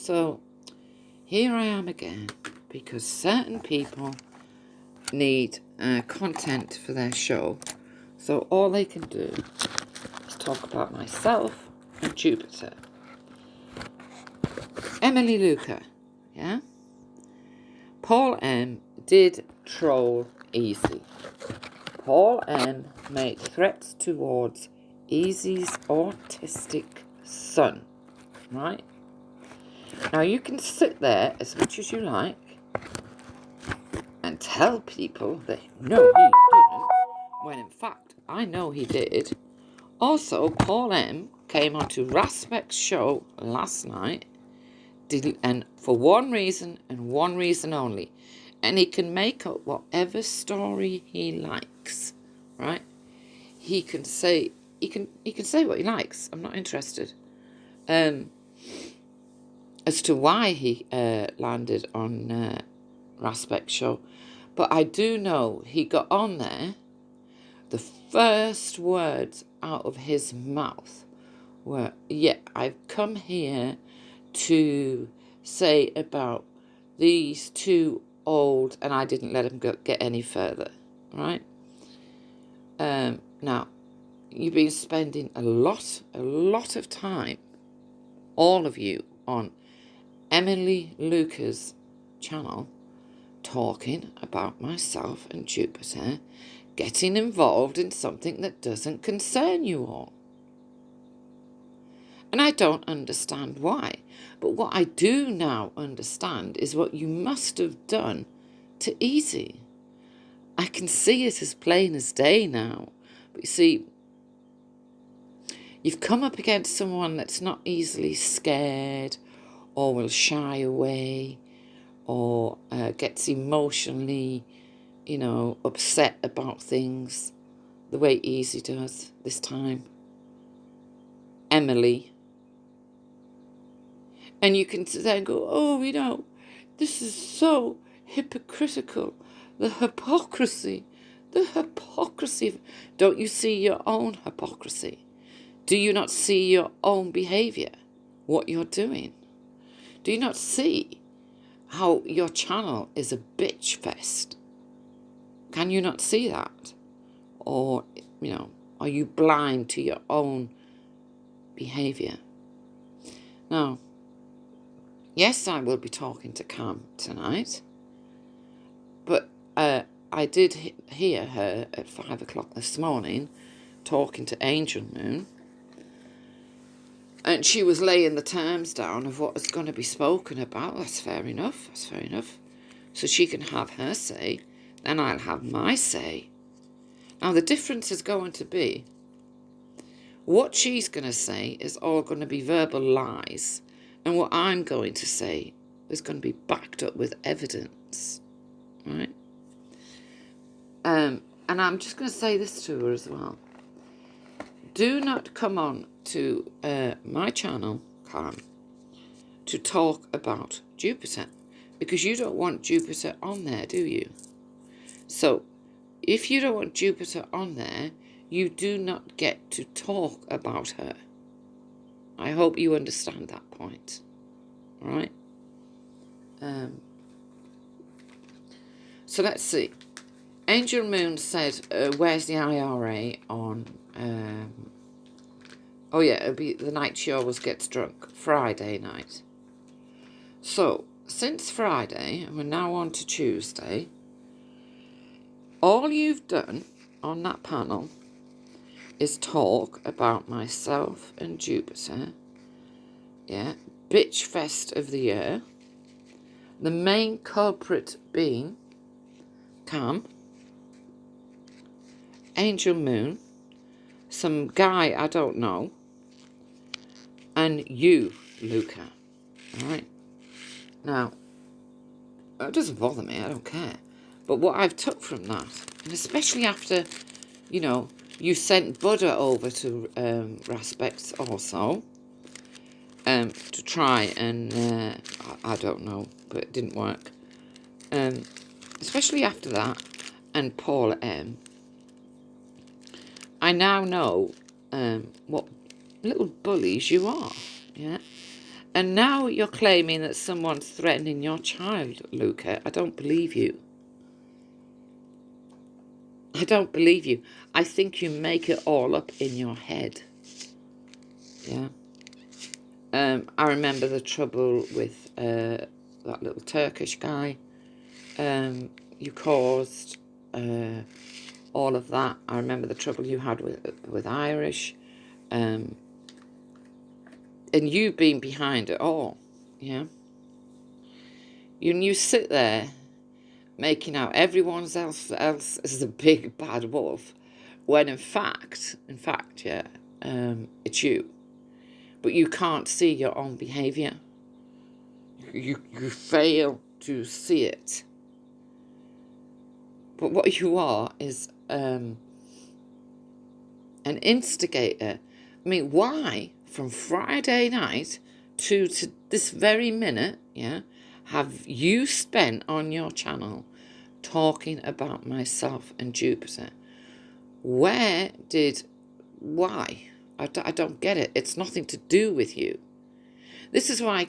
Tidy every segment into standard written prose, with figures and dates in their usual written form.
So here I am again, because certain people need content for their show. So all they can do is talk about myself and Jupiter. Emily Luca, yeah? Paul M did troll Easy. Paul M made threats towards Easy's autistic son, right? Now you can sit there as much as you like and tell people that no, he didn't, when in fact I know he did. Also, Paul M came onto Raspec's show last night, and for one reason and one reason only, and he can make up whatever story he likes, right? He can say what he likes. I'm not interested. As to why he landed on Raspec's show, but I do know he got on there. The first words out of his mouth were, "Yeah, I've come here to say about these two old," and I didn't let him get any further, right? Now, you've been spending a lot of time, all of you, on Emily Luca's channel, talking about myself and Jupiter, getting involved in something that doesn't concern you all. And I don't understand why. But what I do now understand is what you must have done to Easy. I can see it as plain as day now. But you see, you've come up against someone that's not easily scared or will shy away or gets emotionally, upset about things the way Easy does this time. Emily. And you can then go, oh, this is so hypocritical. The hypocrisy. Don't you see your own hypocrisy? Do you not see your own behaviour? What you're doing? Do you not see how your channel is a bitch fest? Can you not see that? Or, are you blind to your own behaviour? Now, yes, I will be talking to Cam tonight, but I did hear her at 5 o'clock this morning talking to Angel Moon, and she was laying the terms down of what is going to be spoken about. That's fair enough. So she can have her say, then I'll have my say. Now, the difference is going to be, what she's going to say is all going to be verbal lies, and what I'm going to say is going to be backed up with evidence, right? And I'm just going to say this to her as well. Do not come on to my channel, Karen, to talk about Jupiter, because you don't want Jupiter on there, do you? So, if you don't want Jupiter on there, you do not get to talk about her. I hope you understand that point. All right? So let's see. Angel Moon said, where's the IRA on... it'll be the night she always gets drunk. Friday night. So, since Friday, and we're now on to Tuesday, all you've done on that panel is talk about myself and Jupiter. Yeah, bitch fest of the year. The main culprit being Cam, Angel Moon, some guy I don't know, and you, Luca. All right. Now, it doesn't bother me. I don't care. But what I've took from that, and especially after, you sent Buddha over to Raspec's also, to try and, I don't know, but it didn't work. Especially after that, and Paul M. I now know what little bullies you are, yeah? And now you're claiming that someone's threatening your child, Luca. I don't believe you. I don't believe you. I think you make it all up in your head. Yeah. I remember the trouble with that little Turkish guy. You caused all of that. I remember the trouble you had with Irish. And you being behind it all. Yeah. You sit there making out everyone else is a big bad wolf, when in fact, yeah, it's you. But you can't see your own behaviour. You fail to see it. But what you are is an instigator. I mean, why, from Friday night to this very minute, yeah, have you spent on your channel talking about myself and Jupiter? Why? I don't get it. It's nothing to do with you. This is why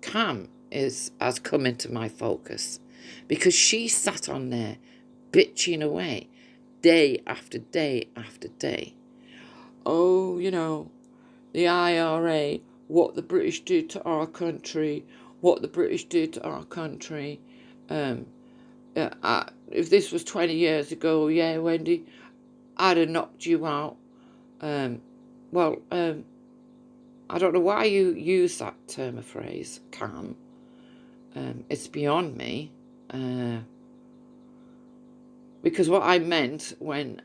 Cam has come into my focus, because she sat on there bitching away day after day after day. Oh, the IRA, what the British did to our country, what the British did to our country. If this was 20 years ago, yeah, Wendy, I'd have knocked you out. I don't know why you use that term of phrase, Cam. It's beyond me. Because what I meant when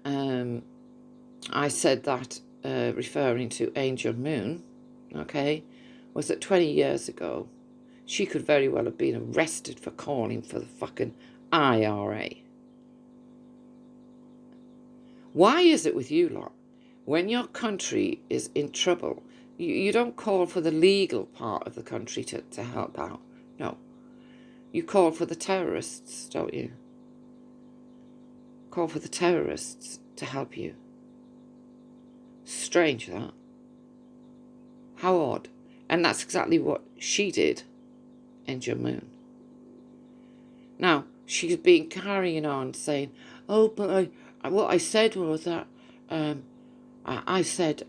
I said that, referring to Angel Moon, okay, was that 20 years ago, she could very well have been arrested for calling for the fucking IRA. Why is it with you lot, when your country is in trouble, you don't call for the legal part of the country to help out? No. You call for the terrorists, don't you? Call for the terrorists to help you. Strange, that. How odd. And that's exactly what she did, Angel Moon. Now, she's been carrying on saying, oh, but what I said was that, I said,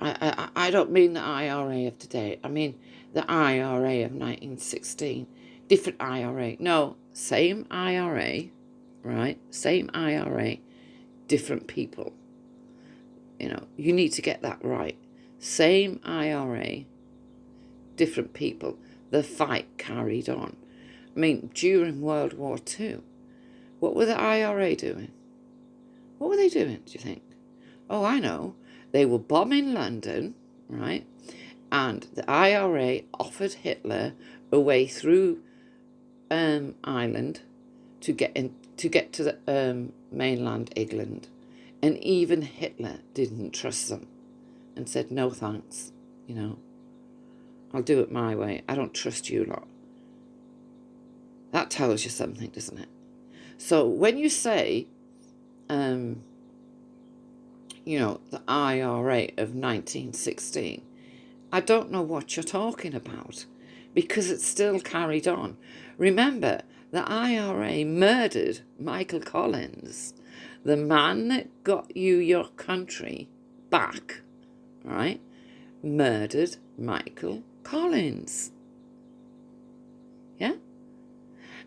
I don't mean the IRA of today. I mean the IRA of 1916. Different IRA. No, same IRA, right? Same IRA, different people. You need to get that right. Same IRA, different people. The fight carried on. I mean, during World War II, what were the IRA doing? What were they doing, do you think? Oh, I know. They were bombing London, right? And the IRA offered Hitler a way through Ireland to get to the mainland England. And even Hitler didn't trust them and said, no thanks, I'll do it my way. I don't trust you lot. That tells you something, doesn't it? So when you say, the IRA of 1916, I don't know what you're talking about, because it's still carried on. Remember, the IRA murdered Michael Collins, the man that got you your country back, right? Murdered Michael Collins. Yeah?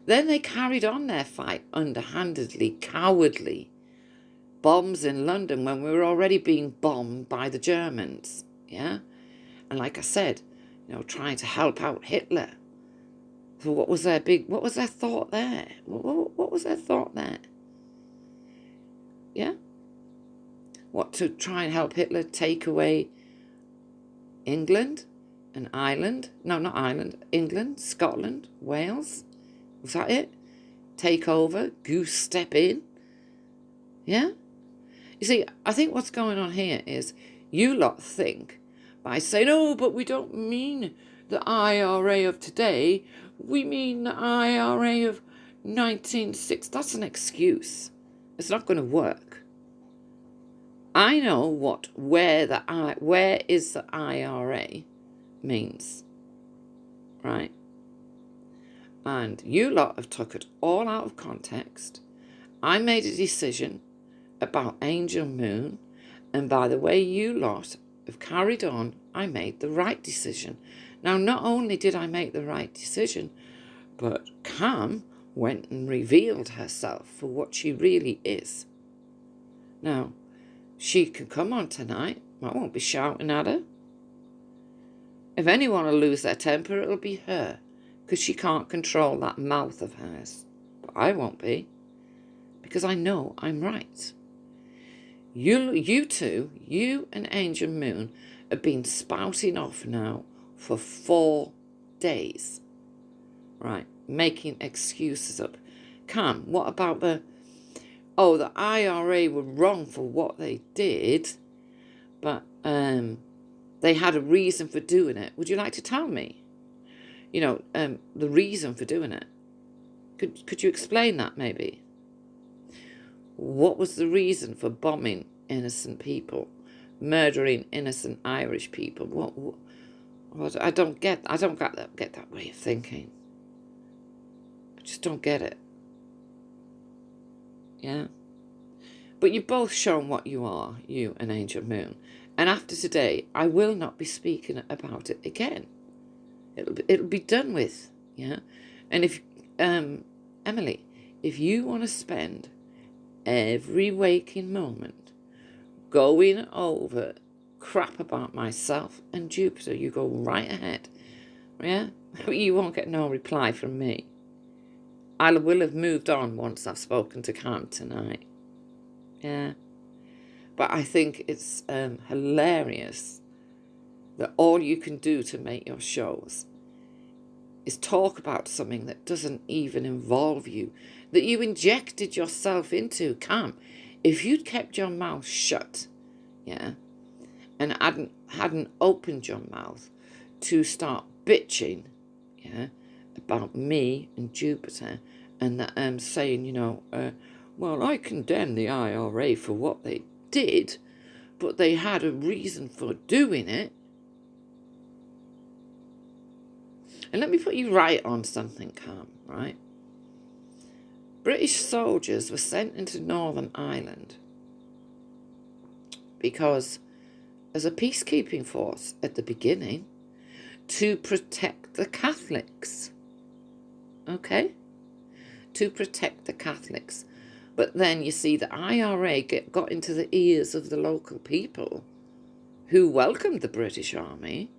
Then they carried on their fight underhandedly, cowardly. Bombs in London when we were already being bombed by the Germans. Yeah? And like I said, trying to help out Hitler. So what was their thought there? What was their thought there? Yeah? What, to try and help Hitler take away England and Ireland? No, not Ireland. England, Scotland, Wales. Was that it? Take over, goose step in. Yeah? You see, I think what's going on here is you lot think by saying, oh, but we don't mean the IRA of today, we mean the IRA of 1960. That's an excuse. It's not going to work. I know where is the IRA means, right? And you lot have took it all out of context. I made a decision about Angel Moon, and by the way you lot have carried on, I made the right decision. Now, not only did I make the right decision, but Cam went and revealed herself for what she really is. Now, she can come on tonight. I won't be shouting at her. If anyone will lose their temper, it'll be her, because she can't control that mouth of hers. But I won't be, because I know I'm right. You two, you and Angel Moon, have been spouting off now for 4 days. Right, making excuses up. Cam, what about the IRA were wrong for what they did, but they had a reason for doing it. Would you like to tell me? The reason for doing it. Could you explain that maybe? What was the reason for bombing innocent people, murdering innocent Irish people? What I don't get that way of thinking. I just don't get it. Yeah. But you've both shown what you are, you and Angel Moon. And after today, I will not be speaking about it again. It'll be done with, yeah. And if Emily, if you want to spend every waking moment going over crap about myself and Jupiter, you go right ahead, yeah. You won't get no reply from me. I will have moved on once I've spoken to Cam tonight. Yeah. But I think it's hilarious that all you can do to make your shows is talk about something that doesn't even involve you, that you injected yourself into. Cam, if you'd kept your mouth shut, yeah, and hadn't opened your mouth to start bitching, yeah, about me and Jupiter, and that saying, well, I condemn the IRA for what they did, but they had a reason for doing it. And let me put you right on something, Cam, right? British soldiers were sent into Northern Ireland because, as a peacekeeping force at the beginning, to protect the Catholics. Okay? To protect the Catholics. But then, you see, the IRA got into the ears of the local people who welcomed the British Army.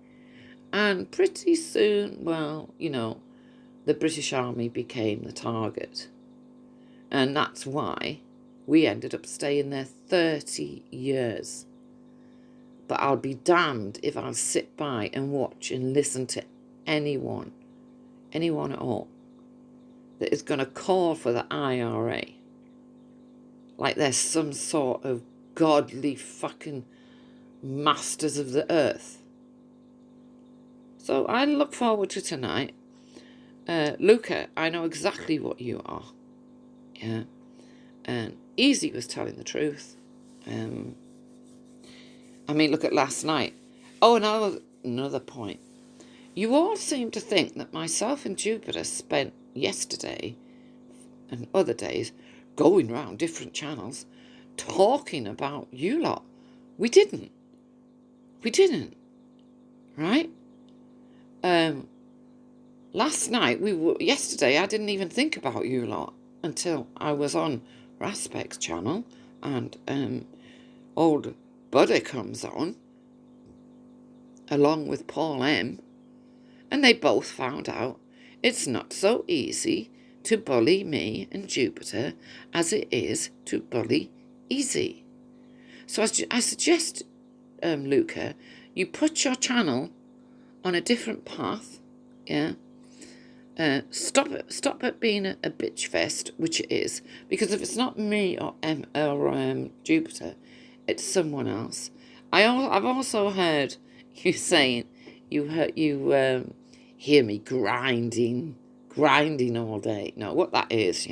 And pretty soon, the British Army became the target. And that's why we ended up staying there 30 years. But I'll be damned if I'll sit by and watch and listen to anyone at all, that is going to call for the IRA like they're some sort of godly fucking masters of the earth. So I look forward to tonight. Luca, I know exactly what you are. Yeah. And Easy was telling the truth. Look at last night. Oh, another point. You all seem to think that myself and Jupiter spent yesterday and other days going round different channels talking about you lot. We didn't. Right? Yesterday I didn't even think about you lot until I was on Raspek's channel, and old Buddy comes on along with Paul M, and they both found out it's not so easy to bully me and Jupiter as it is to bully Easy. So I suggest, Luca, you put your channel on a different path, yeah. Stop it being a bitch fest, which it is, because if it's not me or Jupiter, it's someone else. I've also heard you saying you hear me grinding all day. No, what that is,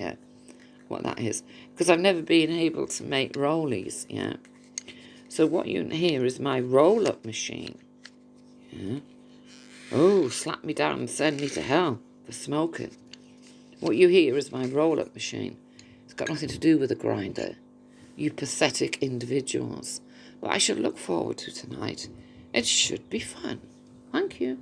because I've never been able to make rollies, yeah. So what you hear is my roll-up machine. Yeah. Oh, slap me down and send me to hell for smoking. What you hear is my roll-up machine. It's got nothing to do with a grinder. You pathetic individuals. But I shall look forward to tonight. It should be fun. Thank you.